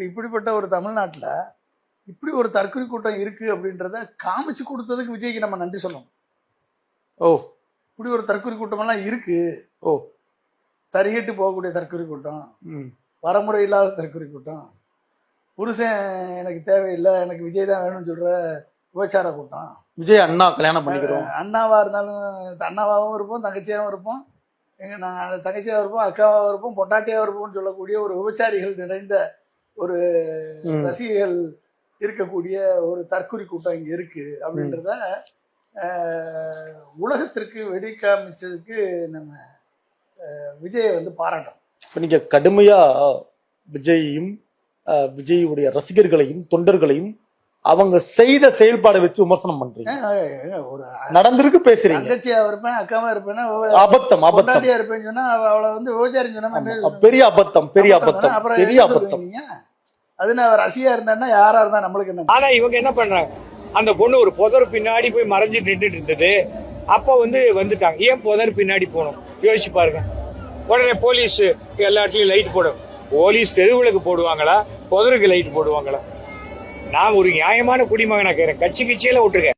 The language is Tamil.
இப்படிப்பட்ட ஒரு தமிழ்நாட்டில் இப்படி ஒரு தற்கொலை கூட்டம் இருக்கு அப்படின்றத காமிச்சு கொடுத்ததுக்கு விஜய்க்கு நம்ம நன்றி சொல்லணும். ஓ, இப்படி ஒரு தற்கொலை கூட்டமெல்லாம் இருக்கு. ஓ, தறிகட்டு போகக்கூடிய தற்கொலை கூட்டம், ம், வரமுறை இல்லாத தற்கொலை கூட்டம், புருஷன் எனக்கு தேவையில்லை எனக்கு விஜய் தான் வேணும்னு சொல்ற விபச்சார கூட்டம். விஜய் அண்ணா கல்யாணம் பண்ணிக்கிறோம், அண்ணாவா இருந்தாலும் அண்ணாவாகவும் இருப்போம், தங்கச்சியாகவும் இருப்போம், நாங்கள் தங்கச்சியாக இருப்போம், அக்காவாக இருப்போம், பொட்டாட்டியாக இருப்போம்னு சொல்லக்கூடிய ஒரு விபச்சாரிகள் நிறைந்த ஒரு ரசிகர்கள் இருக்கக்கூடிய ஒரு தற்கொலை கூட்டம் இங்கே இருக்கு அப்படின்றத உலகத்திற்கு வெடி காமிச்சதுக்கு நம்ம விஜயை வந்து பாராட்டோம். இப்போ நீங்க கடுமையா விஜயையும் விஜயுடைய ரசிகர்களையும் தொண்டர்களையும் அவங்க செய்த செயல்பாடை வச்சு விமர்சனம் பண்றீங்க. ஒரு நடந்திருக்கு பேசுறீங்க. தங்கச்சியா இருப்பேன், அக்காவா இருப்பேன்னா அபத்தம், அபத்தம் இருப்பேன்னு சொன்னா அவளை வந்து விபச்சாரின்னு சொன்னா பெரிய அபத்தம், பெரிய அபத்தம், பெரிய அபத்தம். அது நான் ரசிகா இருந்தா யாரா இருந்தா நம்மளுக்கு என்ன. ஆனா இவங்க என்ன பண்றாங்க, அந்த பொண்ணு ஒரு புதர் பின்னாடி போய் மறைஞ்சு நின்றுட்டு இருந்தது. அப்ப வந்துட்டாங்க. ஏன் புதர் பின்னாடி போகணும் யோசிச்சு பாருங்க. உடனே போலீஸ் எல்லா இடத்துலயும் லைட் போடும். போலீஸ் தெருவுகளுக்கு போடுவாங்களா, புதருக்கு லைட் போடுவாங்களா? நான் ஒரு நியாயமான குடிமகனா கேட்கிறேன். கட்சி கிச்சியில விட்டுருக்கேன்.